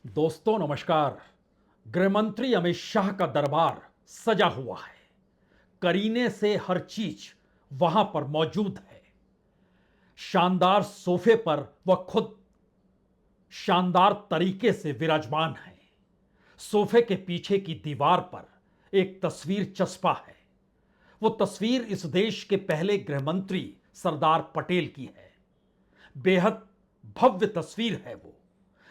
दोस्तों नमस्कार। गृहमंत्री अमित शाह का दरबार सजा हुआ है। करीने से हर चीज वहां पर मौजूद है। शानदार सोफे पर वह खुद शानदार तरीके से विराजमान है। सोफे के पीछे की दीवार पर एक तस्वीर चस्पा है। वो तस्वीर इस देश के पहले गृहमंत्री सरदार पटेल की है। बेहद भव्य तस्वीर है वो।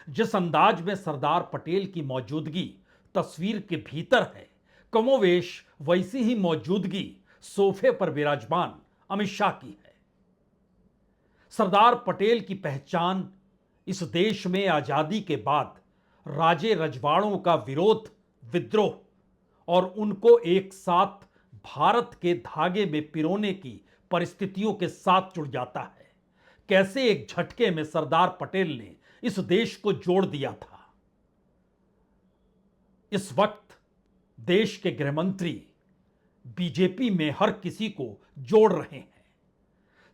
जिस अंदाज में सरदार पटेल की मौजूदगी तस्वीर के भीतर है, कमोवेश वैसी ही मौजूदगी सोफे पर विराजमान अमित शाह की है। सरदार पटेल की पहचान इस देश में आजादी के बाद राजे रजवाड़ों का विरोध, विद्रोह और उनको एक साथ भारत के धागे में पिरोने की परिस्थितियों के साथ जुड़ जाता है। कैसे एक झटके में सरदार पटेल ने इस देश को जोड़ दिया था। इस वक्त देश के गृहमंत्री बीजेपी में हर किसी को जोड़ रहे हैं।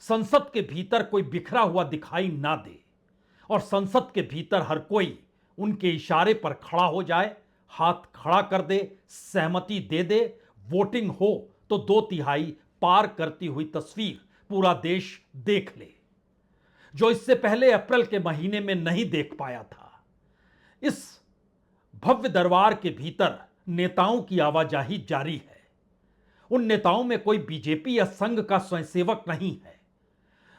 संसद के भीतर कोई बिखरा हुआ दिखाई ना दे और संसद के भीतर हर कोई उनके इशारे पर खड़ा हो जाए, हाथ खड़ा कर दे, सहमति दे दे। वोटिंग हो तो 2/3 पार करती हुई तस्वीर पूरा देश देख ले, जो इससे पहले अप्रैल के महीने में नहीं देख पाया था। इस भव्य दरबार के भीतर नेताओं की आवाजाही जारी है। उन नेताओं में कोई बीजेपी या संघ का स्वयंसेवक नहीं है,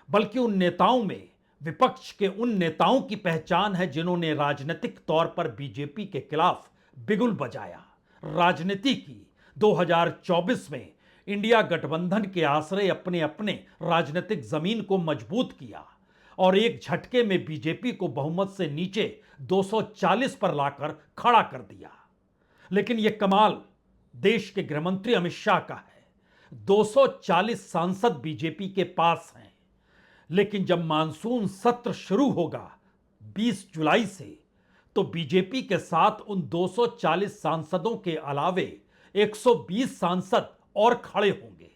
बल्कि उन नेताओं में विपक्ष के उन नेताओं की पहचान है जिन्होंने राजनीतिक तौर पर बीजेपी के खिलाफ बिगुल बजाया, राजनीति की। 2024 में इंडिया गठबंधन के आश्रय अपने अपने राजनीतिक जमीन को मजबूत किया और एक झटके में बीजेपी को बहुमत से नीचे 240 पर लाकर खड़ा कर दिया। लेकिन यह कमाल देश के गृहमंत्री अमित शाह का है। 240 सांसद बीजेपी के पास हैं, लेकिन जब मानसून सत्र शुरू होगा 20 जुलाई से, तो बीजेपी के साथ उन 240 सांसदों के अलावे 120 सांसद और खड़े होंगे।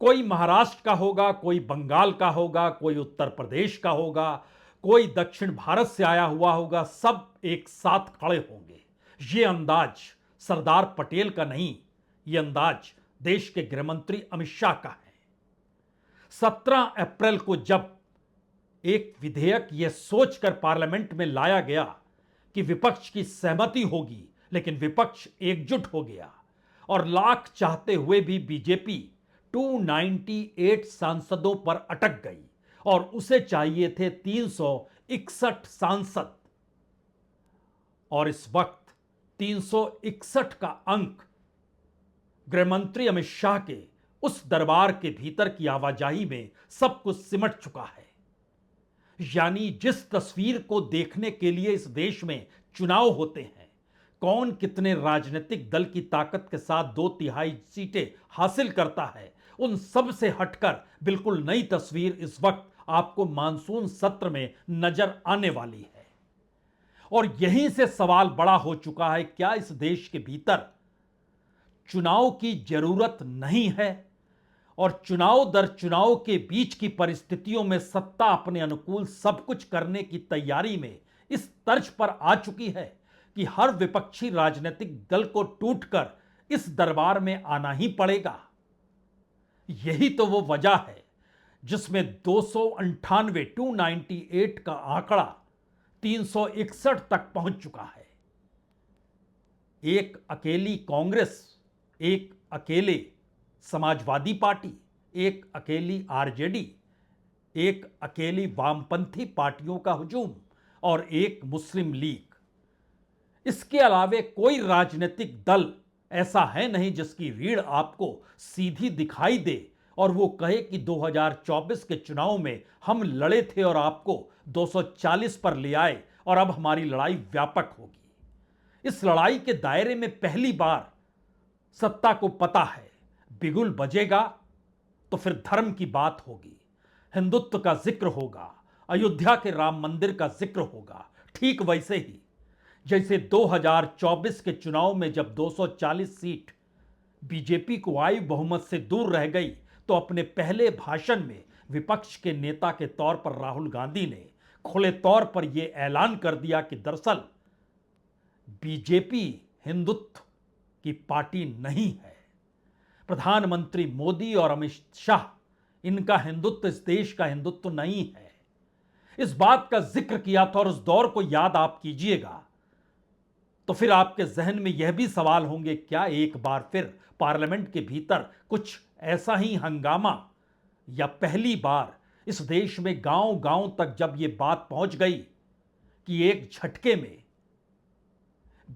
कोई महाराष्ट्र का होगा, कोई बंगाल का होगा, कोई उत्तर प्रदेश का होगा, कोई दक्षिण भारत से आया हुआ होगा, सब एक साथ खड़े होंगे। ये अंदाज सरदार पटेल का नहीं, ये अंदाज देश के गृहमंत्री अमित शाह का है। 17 अप्रैल को जब एक विधेयक यह सोचकर पार्लियामेंट में लाया गया कि विपक्ष की सहमति होगी, लेकिन विपक्ष एकजुट हो गया और लाख चाहते हुए भी बीजेपी 298 सांसदों पर अटक गई और उसे चाहिए थे 361 सांसद। और इस वक्त 361 का अंक गृहमंत्री अमित शाह के उस दरबार के भीतर की आवाजाही में सब कुछ सिमट चुका है। यानी जिस तस्वीर को देखने के लिए इस देश में चुनाव होते हैं, कौन कितने राजनीतिक दल की ताकत के साथ 2/3 सीटें हासिल करता है, उन सब से हटकर बिल्कुल नई तस्वीर इस वक्त आपको मानसून सत्र में नजर आने वाली है। और यहीं से सवाल बड़ा हो चुका है, क्या इस देश के भीतर चुनाव की जरूरत नहीं है? और चुनाव दर चुनाव के बीच की परिस्थितियों में सत्ता अपने अनुकूल सब कुछ करने की तैयारी में इस तर्ज पर आ चुकी है कि हर विपक्षी राजनीतिक दल को टूटकर इस दरबार में आना ही पड़ेगा। यही तो वो वजह है जिसमें 298 का आंकड़ा 361 तक पहुंच चुका है। एक अकेली कांग्रेस, एक अकेले समाजवादी पार्टी, एक अकेली आरजेडी, एक अकेली वामपंथी पार्टियों का हुजूम और एक मुस्लिम लीग। इसके अलावे कोई राजनीतिक दल ऐसा है नहीं जिसकी रीढ़ आपको सीधी दिखाई दे और वो कहे कि 2024 के चुनाव में हम लड़े थे और आपको 240 पर ले आए और अब हमारी लड़ाई व्यापक होगी। इस लड़ाई के दायरे में पहली बार सत्ता को पता है बिगुल बजेगा तो फिर धर्म की बात होगी, हिंदुत्व का जिक्र होगा, अयोध्या के राम मंदिर का जिक्र होगा। ठीक वैसे ही जैसे 2024 के चुनाव में जब 240 सीट बीजेपी को आई बहुमत से दूर रह गई, तो अपने पहले भाषण में विपक्ष के नेता के तौर पर राहुल गांधी ने खुले तौर पर यह ऐलान कर दिया कि दरअसल बीजेपी हिंदुत्व की पार्टी नहीं है। प्रधानमंत्री मोदी और अमित शाह, इनका हिंदुत्व इस देश का हिंदुत्व नहीं है। इस बात का जिक्र किया था और उस दौर को याद आप कीजिएगा तो फिर आपके जहन में यह भी सवाल होंगे, क्या एक बार फिर पार्लियामेंट के भीतर कुछ ऐसा ही हंगामा, या पहली बार इस देश में गांव गांव तक जब यह बात पहुंच गई कि एक झटके में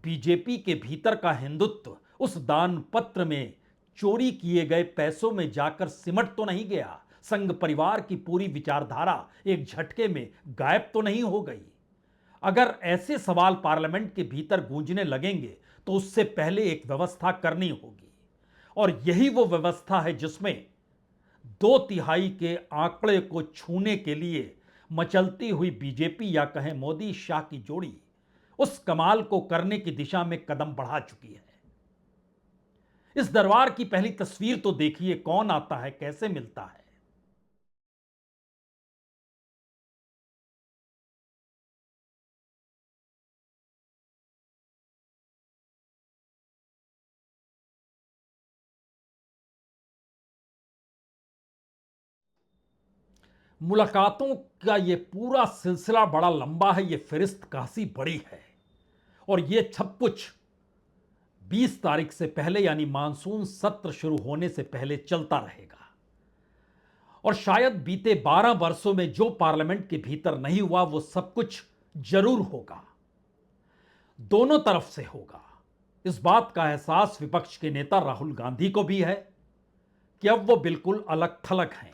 बीजेपी के भीतर का हिंदुत्व उस दान पत्र में चोरी किए गए पैसों में जाकर सिमट तो नहीं गया, संघ परिवार की पूरी विचारधारा एक झटके में गायब तो नहीं हो गई। अगर ऐसे सवाल पार्लियामेंट के भीतर गूंजने लगेंगे तो उससे पहले एक व्यवस्था करनी होगी, और यही वो व्यवस्था है जिसमें 2/3 के आंकड़े को छूने के लिए मचलती हुई बीजेपी, या कहें मोदी शाह की जोड़ी, उस कमाल को करने की दिशा में कदम बढ़ा चुकी है। इस दरबार की पहली तस्वीर तो देखिए, कौन आता है, कैसे मिलता है। मुलाकातों का ये पूरा सिलसिला बड़ा लंबा है, ये फहरिस्त काफी बड़ी है, और ये सब कुछ 20 तारीख से पहले यानी मानसून सत्र शुरू होने से पहले चलता रहेगा। और शायद बीते 12 वर्षों में जो पार्लियामेंट के भीतर नहीं हुआ वो सब कुछ जरूर होगा, दोनों तरफ से होगा। इस बात का एहसास विपक्ष के नेता राहुल गांधी को भी है कि अब वो बिल्कुल अलग थलग हैं।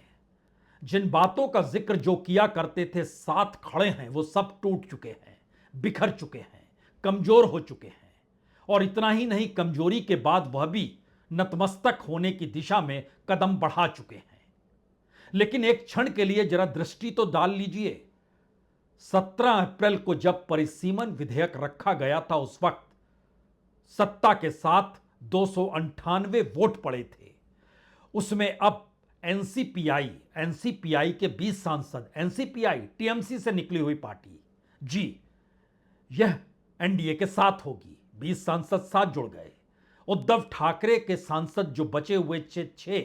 जिन बातों का जिक्र जो किया करते थे, साथ खड़े हैं, वो सब टूट चुके हैं, बिखर चुके हैं, कमजोर हो चुके हैं। और इतना ही नहीं, कमजोरी के बाद वह भी नतमस्तक होने की दिशा में कदम बढ़ा चुके हैं। लेकिन एक क्षण के लिए जरा दृष्टि तो डाल लीजिए, 17 अप्रैल को जब परिसीमन विधेयक रखा गया था, उस वक्त सत्ता के साथ 298 वोट पड़े थे। उसमें अब एनसीपीआई के 20 सांसद, एनसीपीआई टीएमसी से निकली हुई पार्टी, जी, यह एनडीए के साथ होगी। 20 सांसद साथ जुड़ गए। उद्धव ठाकरे के सांसद जो बचे हुए 6,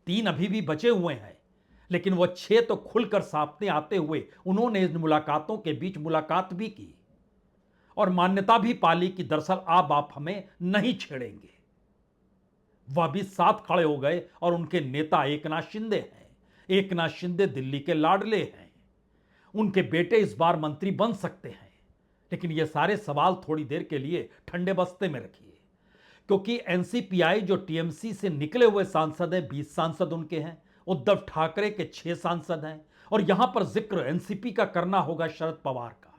3 अभी भी बचे हुए हैं, लेकिन वह 6 तो खुलकर सामने आते हुए उन्होंने इन मुलाकातों के बीच मुलाकात भी की और मान्यता भी पाली कि दरअसल आप हमें नहीं छेड़ेंगे। वह भी साथ खड़े हो गए और उनके नेता एकनाथ शिंदे हैं। एकनाथ शिंदे दिल्ली के लाडले हैं, उनके बेटे इस बार मंत्री बन सकते हैं। लेकिन ये सारे सवाल थोड़ी देर के लिए ठंडे बस्ते में रखिए, क्योंकि एनसीपीआई जो टीएमसी से निकले हुए सांसद हैं, 20 सांसद उनके हैं, उद्धव ठाकरे के 6 सांसद हैं, और यहां पर जिक्र एनसीपी का करना होगा शरद पवार का,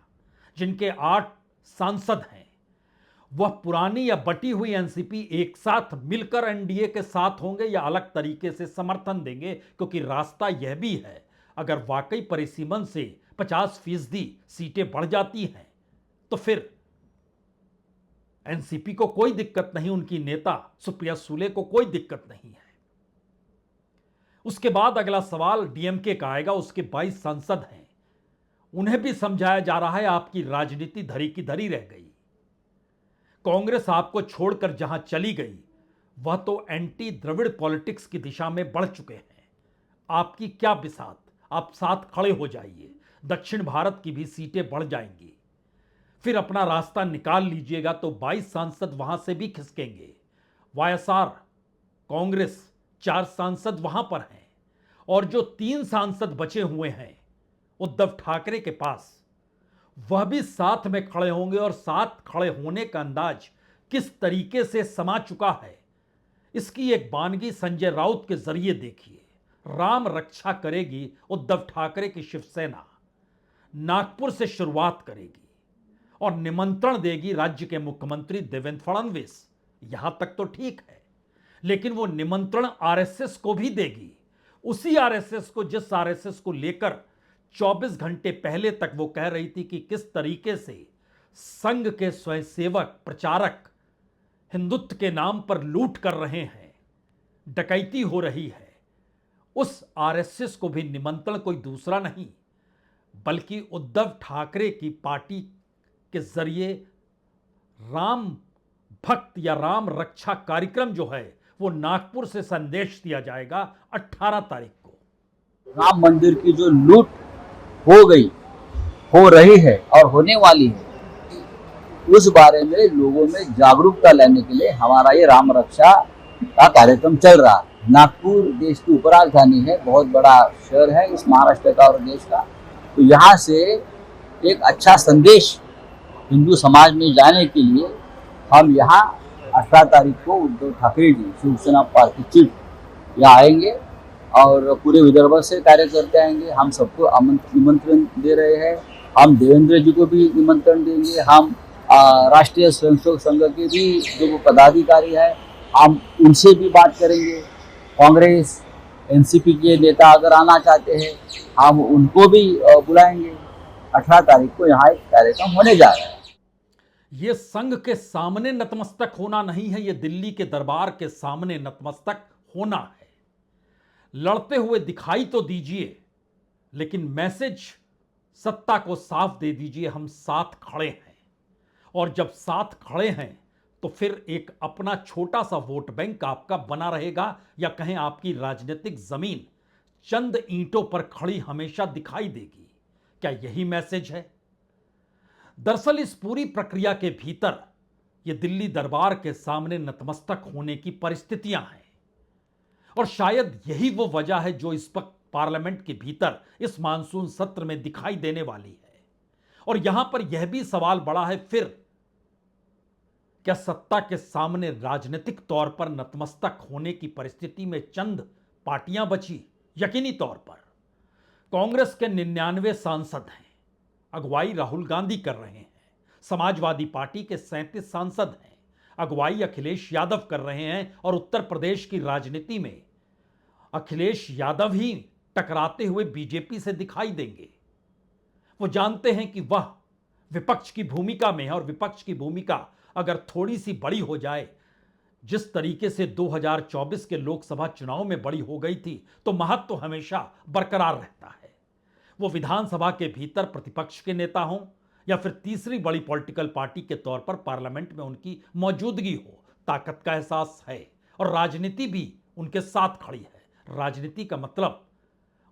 जिनके 8 सांसद हैं। वह पुरानी या बटी हुई एनसीपी एक साथ मिलकर एनडीए के साथ होंगे या अलग तरीके से समर्थन देंगे, क्योंकि रास्ता यह भी है, अगर वाकई परिसीमन से 50% सीटें बढ़ जाती हैं तो फिर एनसीपी को कोई दिक्कत नहीं, उनकी नेता सुप्रिया सुले को कोई दिक्कत नहीं है। उसके बाद अगला सवाल डीएमके का आएगा। उसके 22 सांसद हैं, उन्हें भी समझाया जा रहा है आपकी राजनीति धरी की धरी रह गई। कांग्रेस आपको छोड़कर जहां चली गई, वह तो एंटी द्रविड़ पॉलिटिक्स की दिशा में बढ़ चुके हैं। आपकी क्या बिसात, आप साथ खड़े हो जाइए, दक्षिण भारत की भी सीटें बढ़ जाएंगी। फिर अपना रास्ता निकाल लीजिएगा तो 22 सांसद वहां से भी खिसकेंगे। वाईएसआर कांग्रेस 4 सांसद वहां पर हैं, और जो 3 सांसद बचे हुए हैं उद्धव ठाकरे के पास, वह भी साथ में खड़े होंगे। और साथ खड़े होने का अंदाज किस तरीके से समा चुका है, इसकी एक बानगी संजय राउत के जरिए देखिए। राम रक्षा करेगी उद्धव ठाकरे की शिवसेना, नागपुर से शुरुआत करेगी और निमंत्रण देगी राज्य के मुख्यमंत्री देवेंद्र फडणवीस। यहां तक तो ठीक है, लेकिन वो निमंत्रण आरएसएस को भी देगी, उसी आरएसएस को जिस आरएसएस को लेकर 24 घंटे पहले तक वो कह रही थी कि किस तरीके से संघ के स्वयंसेवक प्रचारक हिंदुत्व के नाम पर लूट कर रहे हैं, डकैती हो रही है। उस आरएसएस को भी निमंत्रण कोई दूसरा नहीं बल्कि उद्धव ठाकरे की पार्टी के जरिए राम भक्त या राम रक्षा कार्यक्रम जो है वो नागपुर से संदेश दिया जाएगा 18 तारीख को। राम मंदिर की जो लूट हो गई, हो रही है और होने वाली है, उस बारे में लोगों में जागरूकता लाने के लिए हमारा ये राम रक्षा का कार्यक्रम चल रहा है। नागपुर देश की उपराजधानी है, बहुत बड़ा शहर है इस महाराष्ट्र का और देश का। तो यहाँ से एक अच्छा संदेश हिंदू समाज में जाने के लिए हम यहाँ 18 तारीख को उद्धव ठाकरे जी, शिवसेना पार्टी चीफ यहाँ आएंगे और पूरे विदर्भ से कार्यकर्ता आएंगे। हम सबको निमंत्रण दे रहे हैं। हम देवेंद्र जी को भी निमंत्रण देंगे। हम राष्ट्रीय स्वयंसेवक संघ के भी जो पदाधिकारी है, हम उनसे भी बात करेंगे। कांग्रेस एनसीपी के नेता अगर आना चाहते हैं, हम उनको भी बुलाएंगे। 18 तारीख को यहाँ एक कार्यक्रम होने जा रहा है। ये संघ के सामने नतमस्तक होना नहीं है, ये दिल्ली के दरबार के सामने नतमस्तक होना है। लड़ते हुए दिखाई तो दीजिए, लेकिन मैसेज सत्ता को साफ दे दीजिए, हम साथ खड़े हैं। और जब साथ खड़े हैं तो फिर एक अपना छोटा सा वोट बैंक आपका बना रहेगा, या कहें आपकी राजनीतिक जमीन चंद ईंटों पर खड़ी हमेशा दिखाई देगी। क्या यही मैसेज है? दरअसल इस पूरी प्रक्रिया के भीतर यह दिल्ली दरबार के सामने नतमस्तक होने की परिस्थितियां हैं, और शायद यही वो वजह है जो इस वक्त पार्लियामेंट के भीतर इस मानसून सत्र में दिखाई देने वाली है। और यहां पर यह भी सवाल बड़ा है, फिर क्या सत्ता के सामने राजनीतिक तौर पर नतमस्तक होने की परिस्थिति में चंद पार्टियां बची? यकीनी तौर पर कांग्रेस के 99 सांसद हैं, अगुवाई राहुल गांधी कर रहे हैं। समाजवादी पार्टी के 37 सांसद हैं, अगुवाई अखिलेश यादव कर रहे हैं। और उत्तर प्रदेश की राजनीति में अखिलेश यादव ही टकराते हुए बीजेपी से दिखाई देंगे। वो जानते हैं कि वह विपक्ष की भूमिका में है, और विपक्ष की भूमिका अगर थोड़ी सी बड़ी हो जाए, जिस तरीके से 2024 के लोकसभा चुनाव में बड़ी हो गई थी, तो महत्व तो हमेशा बरकरार रहता है। वो विधानसभा के भीतर प्रतिपक्ष के नेता हों या फिर तीसरी बड़ी पॉलिटिकल पार्टी के तौर पर पार्लियामेंट में उनकी मौजूदगी हो, ताकत का एहसास है और राजनीति भी उनके साथ खड़ी है। राजनीति का मतलब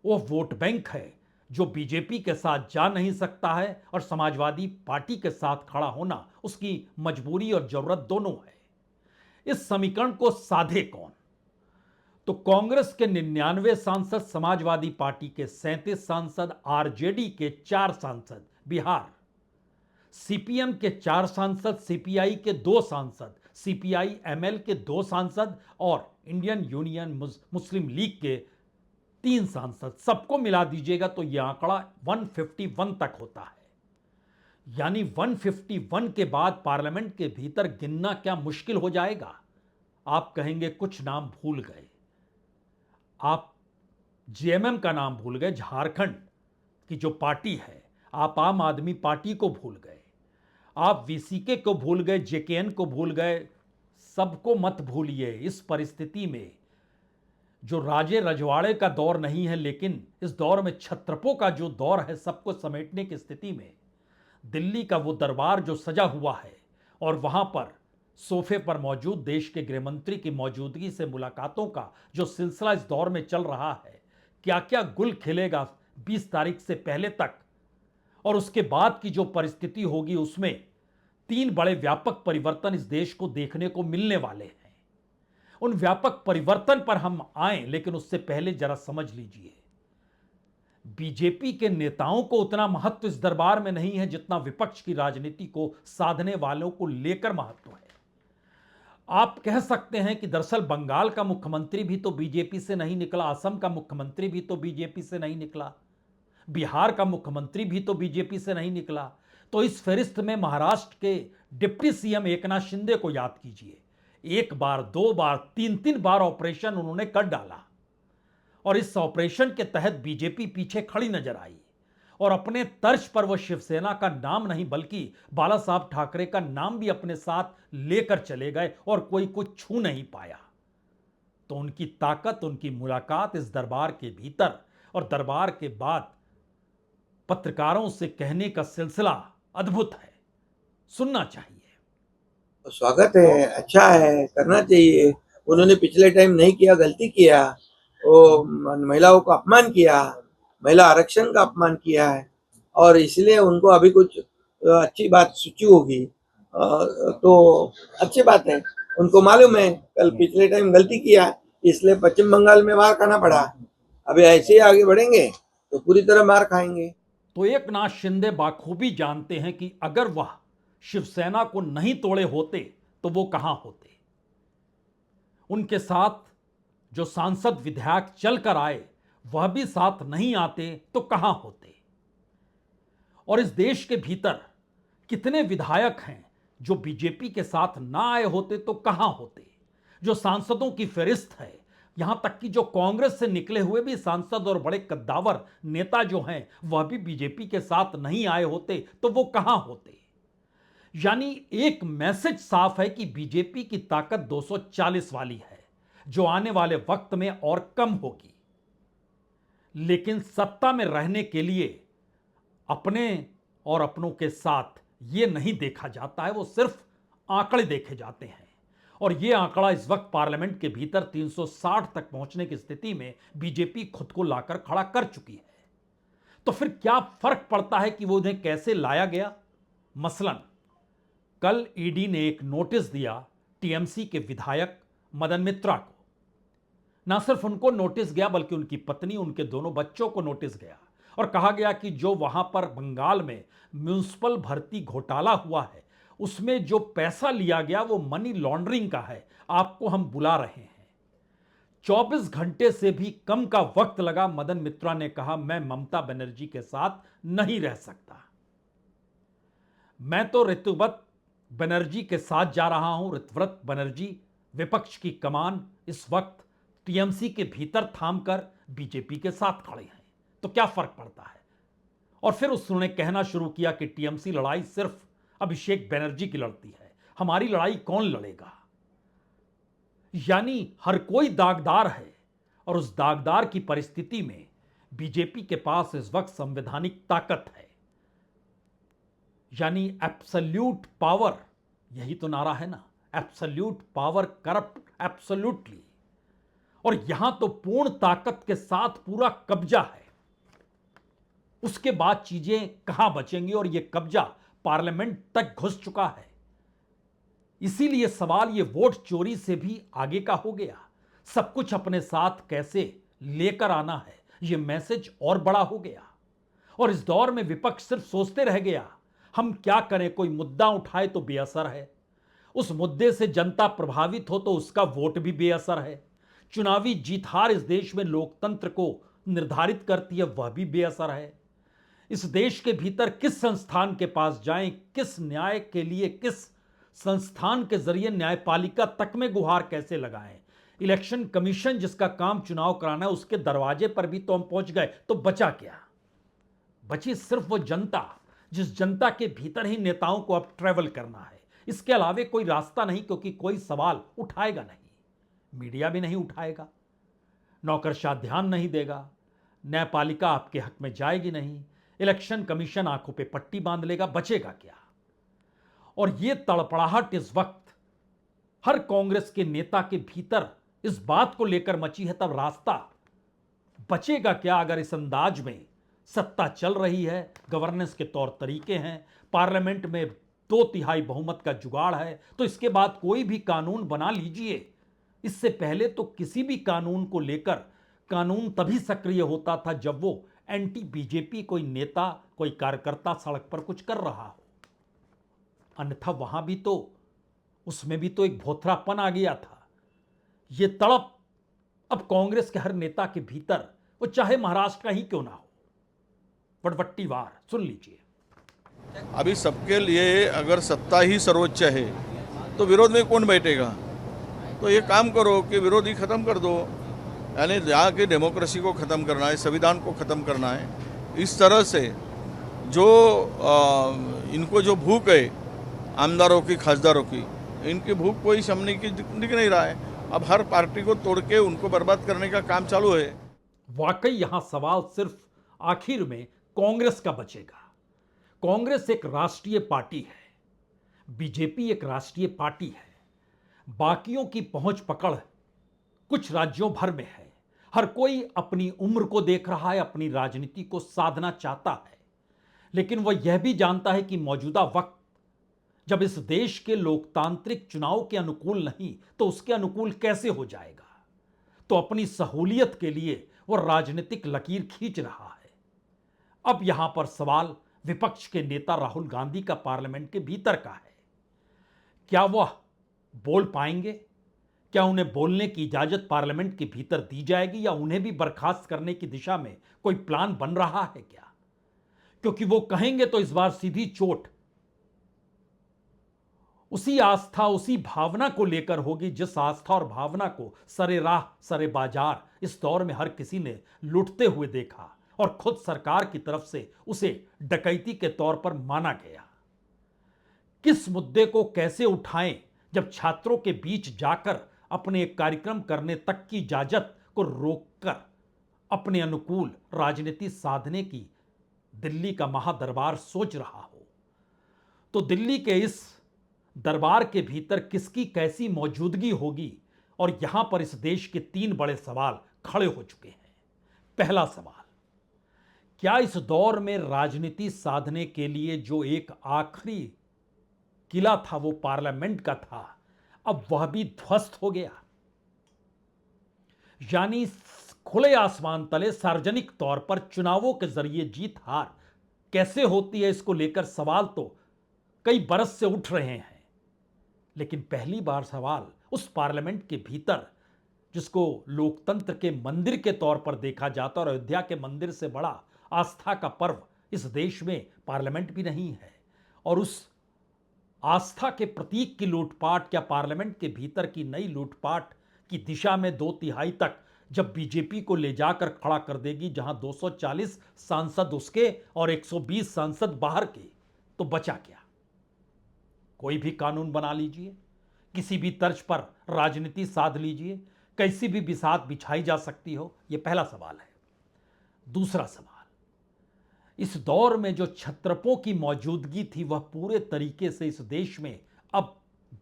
वो वोट बैंक है जो बीजेपी के साथ जा नहीं सकता है, और समाजवादी पार्टी के साथ खड़ा होना उसकी मजबूरी और जरूरत दोनों है। इस समीकरण को साधे कौन? तो कांग्रेस के 99 सांसद, समाजवादी पार्टी के 37 सांसद, आरजेडी के 4 सांसद बिहार, सीपीएम के 4 सांसद, सीपीआई के 2 सांसद, सीपीआई एमएल के 2 सांसद और इंडियन यूनियन मुस्लिम लीग के 3 सांसद, सबको मिला दीजिएगा तो यह आंकड़ा 151 तक होता है। यानी 151 के बाद पार्लियामेंट के भीतर गिनना क्या मुश्किल हो जाएगा? आप कहेंगे कुछ नाम भूल गए, आप जेएमएम का नाम भूल गए, झारखंड की जो पार्टी है, आप आम आदमी पार्टी को भूल गए, आप वीसीके को भूल गए, जेकेएन को भूल गए। सबको मत भूलिए। इस परिस्थिति में जो राजे रजवाड़े का दौर नहीं है, लेकिन इस दौर में छत्रपों का जो दौर है, सबको समेटने की स्थिति में दिल्ली का वो दरबार जो सजा हुआ है, और वहां पर सोफे पर मौजूद देश के गृह मंत्री की मौजूदगी से मुलाकातों का जो सिलसिला इस दौर में चल रहा है, क्या क्या गुल खिलेगा 20 तारीख से पहले तक, और उसके बाद की जो परिस्थिति होगी, उसमें 3 बड़े व्यापक परिवर्तन इस देश को देखने को मिलने वाले हैं। उन व्यापक परिवर्तन पर हम आए, लेकिन उससे पहले जरा समझ लीजिए, बीजेपी के नेताओं को उतना महत्व इस दरबार में नहीं है जितना विपक्ष की राजनीति को साधने वालों को लेकर महत्व है। आप कह सकते हैं कि दरअसल बंगाल का मुख्यमंत्री भी तो बीजेपी से नहीं निकला, असम का मुख्यमंत्री भी तो बीजेपी से नहीं निकला, बिहार का मुख्यमंत्री भी तो बीजेपी से नहीं निकला। तो इस फहरिस्त में महाराष्ट्र के डिप्टी सीएम एकनाथ शिंदे को याद कीजिए। 1 बार, 2 बार, 3 बार ऑपरेशन उन्होंने कर डाला, और इस ऑपरेशन के तहत बीजेपी पीछे खड़ी नजर आई, और अपने तर्ज पर वह शिवसेना का नाम नहीं बल्कि बाला साहब ठाकरे का नाम भी अपने साथ लेकर चले गए, और कोई कुछ छू नहीं पाया। तो उनकी ताकत, उनकी मुलाकात इस दरबार के भीतर और दरबार के बाद पत्रकारों से कहने का सिलसिला अद्भुत है, सुनना चाहिए। स्वागत है, अच्छा है, करना चाहिए। उन्होंने पिछले टाइम नहीं किया, गलती किया। वो महिलाओं का अपमान किया, महिला आरक्षण का अपमान किया है और इसलिए उनको अभी कुछ अच्छी बात सूची होगी। तो अच्छी बात है, उनको मालूम है कल पिछले टाइम गलती किया, इसलिए पश्चिम बंगाल में मार खाना पड़ा। अभी ऐसे ही आगे बढ़ेंगे तो पूरी तरह मार खाएंगे। तो एक नाथ शिंदे बाखूबी जानते हैं कि अगर वह शिवसेना को नहीं तोड़े होते तो वो कहां होते। उनके साथ जो सांसद विधायक चलकर आए वह भी साथ नहीं आते तो कहां होते। और इस देश के भीतर कितने विधायक हैं जो बीजेपी के साथ ना आए होते तो कहां होते। जो सांसदों की फहरिस्त है, यहां तक कि जो कांग्रेस से निकले हुए भी सांसद और बड़े कद्दावर नेता जो हैं वह भी बीजेपी के साथ नहीं आए होते तो वो कहां होते। यानी एक मैसेज साफ है कि बीजेपी की ताकत 240 वाली है जो आने वाले वक्त में और कम होगी। लेकिन सत्ता में रहने के लिए अपने और अपनों के साथ ये नहीं देखा जाता है, वो सिर्फ आंकड़े देखे जाते हैं। और ये आंकड़ा इस वक्त पार्लियामेंट के भीतर 360 तक पहुंचने की स्थिति में बीजेपी खुद को लाकर खड़ा कर चुकी है। तो फिर क्या फर्क पड़ता है कि वो उन्हें कैसे लाया गया। मसलन कल ईडी ने एक नोटिस दिया टीएमसी के विधायक मदन मित्रा को। ना सिर्फ उनको नोटिस गया बल्कि उनकी पत्नी, उनके दोनों बच्चों को नोटिस गया और कहा गया कि जो वहां पर बंगाल में म्युनिसिपल भर्ती घोटाला हुआ है उसमें जो पैसा लिया गया वो मनी लॉन्ड्रिंग का है, आपको हम बुला रहे हैं। 24 घंटे से भी कम का वक्त लगा। मदन मित्रा ने कहा मैं ममता बनर्जी के साथ नहीं रह सकता, मैं तो ऋतुव्रत बनर्जी के साथ जा रहा हूं। ऋतुव्रत बनर्जी विपक्ष की कमान इस वक्त टीएमसी के भीतर थामकर बीजेपी के साथ खड़े हैं। तो क्या फर्क पड़ता है। और फिर उसने कहना शुरू किया कि टीएमसी लड़ाई सिर्फ अभिषेक बनर्जी की लड़ती है, हमारी लड़ाई कौन लड़ेगा। यानी हर कोई दागदार है और उस दागदार की परिस्थिति में बीजेपी के पास इस वक्त संवैधानिक ताकत है, यानी एब्सोल्यूट पावर। यही तो नारा है ना, एब्सोल्यूट पावर करप्ट एब्सोल्यूटली। और यहां तो पूर्ण ताकत के साथ पूरा कब्जा है। उसके बाद चीजें कहां बचेंगी और यह कब्जा पार्लियामेंट तक घुस चुका है। इसीलिए सवाल यह वोट चोरी से भी आगे का हो गया। सब कुछ अपने साथ कैसे लेकर आना है, यह मैसेज और बड़ा हो गया। और इस दौर में विपक्ष सिर्फ सोचते रह गया हम क्या करें, कोई मुद्दा उठाए तो बेअसर है, उस मुद्दे से जनता प्रभावित हो तो उसका वोट भी बेअसर है, चुनावी जीत हार इस देश में लोकतंत्र को निर्धारित करती है वह भी बेअसर है। इस देश के भीतर किस संस्थान के पास जाएं, किस न्याय के लिए किस संस्थान के जरिए न्यायपालिका तक में गुहार कैसे लगाएं। इलेक्शन कमीशन जिसका काम चुनाव कराना है उसके दरवाजे पर भी तो हम पहुंच गए, तो बचा क्या। बची सिर्फ वो जनता, जिस जनता के भीतर ही नेताओं को अब ट्रेवल करना है। इसके अलावे कोई रास्ता नहीं, क्योंकि कोई सवाल उठाएगा नहीं, मीडिया भी नहीं उठाएगा, नौकरशाह ध्यान नहीं देगा, न्यायपालिका आपके हक में जाएगी नहीं, इलेक्शन कमीशन आंखों पे पट्टी बांध लेगा, बचेगा क्या। और यह तड़पड़ाहट इस वक्त हर कांग्रेस के नेता के भीतर इस बात को लेकर मची है, तब रास्ता बचेगा क्या। अगर इस अंदाज में सत्ता चल रही है, गवर्नेंस के तौर तरीके हैं, पार्लियामेंट में 2/3 बहुमत का जुगाड़ है, तो इसके बाद कोई भी कानून बना लीजिए। इससे पहले तो किसी भी कानून को लेकर कानून तभी सक्रिय होता था जब वो एंटी बीजेपी कोई नेता, कोई कार्यकर्ता सड़क पर कुछ कर रहा हो, अन्यथा वहां भी तो, उसमें भी तो एक भोथरापन आ गया था। ये तड़प अब कांग्रेस के हर नेता के भीतर, वो चाहे महाराष्ट्र का ही क्यों ना हो, वटवट्टीवार। सुन लीजिए। अभी सबके लिए अगर सत्ता ही सर्वोच्च है तो विरोध में कौन बैठेगा। तो ये काम करो कि विरोध ही खत्म कर दो, यानी जहाँ की डेमोक्रेसी को ख़त्म करना है, संविधान को ख़त्म करना है। इस तरह से जो इनको जो भूख है आमदारों की, खासदारों की, इनकी भूख कोई शमने की दिख नहीं रहा है। अब हर पार्टी को तोड़ के उनको बर्बाद करने का काम चालू है। वाकई यहां सवाल सिर्फ आखिर में कांग्रेस का बचेगा। कांग्रेस एक राष्ट्रीय पार्टी है, बीजेपी एक राष्ट्रीय पार्टी है, बाकियों की पहुंच पकड़ कुछ राज्यों भर में है। हर कोई अपनी उम्र को देख रहा है, अपनी राजनीति को साधना चाहता है, लेकिन वह यह भी जानता है कि मौजूदा वक्त जब इस देश के लोकतांत्रिक चुनाव के अनुकूल नहीं तो उसके अनुकूल कैसे हो जाएगा। तो अपनी सहूलियत के लिए वह राजनीतिक लकीर खींच रहा है। अब यहां पर सवाल विपक्ष के नेता राहुल गांधी का पार्लियामेंट के भीतर का है। क्या वह बोल पाएंगे? क्या उन्हें बोलने की इजाजत पार्लियामेंट के भीतर दी जाएगी, या उन्हें भी बर्खास्त करने की दिशा में कोई प्लान बन रहा है क्या? क्योंकि वो कहेंगे तो इस बार सीधी चोट उसी आस्था, उसी भावना को लेकर होगी जिस आस्था और भावना को सरे राह सरे बाजार इस दौर में हर किसी ने लुटते हुए देखा और खुद सरकार की तरफ से उसे डकैती के तौर पर माना गया। किस मुद्दे को कैसे उठाएं, जब छात्रों के बीच जाकर अपने एक कार्यक्रम करने तक की इजाजत को रोककर अपने अनुकूल राजनीति साधने की दिल्ली का महादरबार सोच रहा हो, तो दिल्ली के इस दरबार के भीतर किसकी कैसी मौजूदगी होगी। और यहां पर इस देश के 3 बड़े सवाल खड़े हो चुके हैं। पहला सवाल, क्या इस दौर में राजनीति साधने के लिए जो एक आखिरी किला था वो पार्लियामेंट का था, अब वह भी ध्वस्त हो गया? यानी खुले आसमान तले सार्वजनिक तौर पर चुनावों के जरिए जीत हार कैसे होती है, इसको लेकर सवाल तो कई बरस से उठ रहे हैं। लेकिन पहली बार सवाल उस पार्लियामेंट के भीतर, जिसको लोकतंत्र के मंदिर के तौर पर देखा जाता, और अयोध्या के मंदिर से बड़ा आस्था का पर्व इस देश में पार्लियामेंट भी नहीं है, और उस आस्था के प्रतीक की लूटपाट, क्या पार्लियामेंट के भीतर की नई लूटपाट की दिशा में 2/3 तक जब बीजेपी को ले जाकर खड़ा कर देगी, जहां 240 सांसद उसके और 120 सांसद बाहर के, तो बचा क्या? कोई भी कानून बना लीजिए, किसी भी तर्ज पर राजनीति साध लीजिए, कैसी भी बिसात बिछाई जा सकती हो, यह पहला सवाल है। दूसरा सवाल, इस दौर में जो छत्रपों की मौजूदगी थी वह पूरे तरीके से इस देश में अब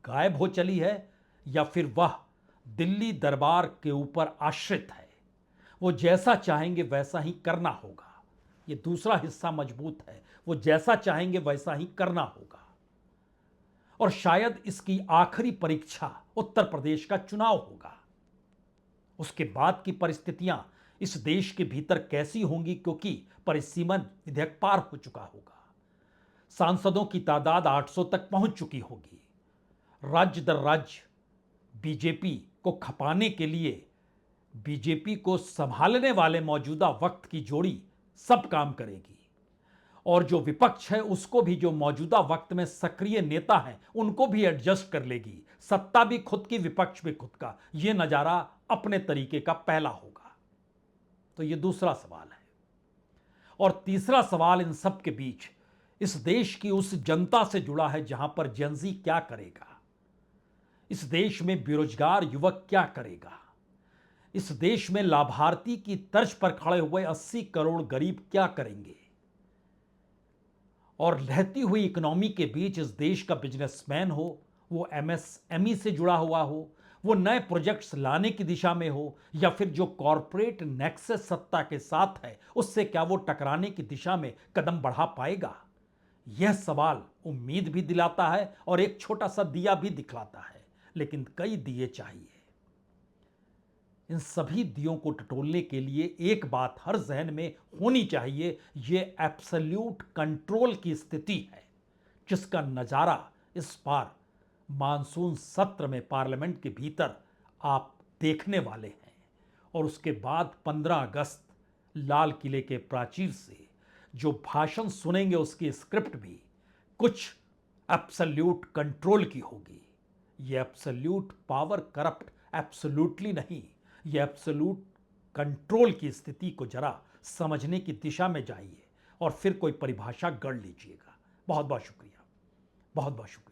गायब हो चली है, या फिर वह दिल्ली दरबार के ऊपर आश्रित है? वो जैसा चाहेंगे वैसा ही करना होगा। ये दूसरा हिस्सा मजबूत है, वो जैसा चाहेंगे वैसा ही करना होगा। और शायद इसकी आखिरी परीक्षा उत्तर प्रदेश का चुनाव होगा। उसके बाद की परिस्थितियां इस देश के भीतर कैसी होंगी, क्योंकि परिसीमन विधेयक पार हो चुका होगा, सांसदों की तादाद 800 तक पहुंच चुकी होगी, राज्य दर राज्य बीजेपी को खपाने के लिए बीजेपी को संभालने वाले मौजूदा वक्त की जोड़ी सब काम करेगी, और जो विपक्ष है उसको भी, जो मौजूदा वक्त में सक्रिय नेता हैं उनको भी एडजस्ट कर लेगी। सत्ता भी खुद की, विपक्ष भी खुद का। यह नजारा अपने तरीके का पहला होगा। तो यह दूसरा सवाल है। और तीसरा सवाल इन सब के बीच इस देश की उस जनता से जुड़ा है जहां पर जेनजी क्या करेगा, इस देश में बेरोजगार युवक क्या करेगा, इस देश में लाभार्थी की तर्ज पर खड़े हुए 80 करोड़ गरीब क्या करेंगे, और रहती हुई इकोनॉमी के बीच इस देश का बिजनेसमैन हो, वो एमएसएमई से जुड़ा हुआ हो, वो नए प्रोजेक्ट्स लाने की दिशा में हो, या फिर जो कॉरपोरेट नेक्सस सत्ता के साथ है उससे क्या वो टकराने की दिशा में कदम बढ़ा पाएगा? यह सवाल उम्मीद भी दिलाता है और एक छोटा सा दिया भी दिखलाता है, लेकिन कई दिए चाहिए। इन सभी दियों को टटोलने के लिए एक बात हर जहन में होनी चाहिए, ये एब्सोल्यूट कंट्रोल की स्थिति है, जिसका नजारा इस बार मानसून सत्र में पार्लियामेंट के भीतर आप देखने वाले हैं। और उसके बाद 15 अगस्त लाल किले के प्राचीर से जो भाषण सुनेंगे उसकी स्क्रिप्ट भी कुछ एब्सोल्यूट कंट्रोल की होगी। ये एब्सोल्यूट पावर करप्ट एब्सोल्यूटली नहीं, ये एब्सोल्यूट कंट्रोल की स्थिति को जरा समझने की दिशा में जाइए और फिर कोई परिभाषा गढ़ लीजिएगा। बहुत बहुत शुक्रिया, बहुत बहुत शुक्रिया।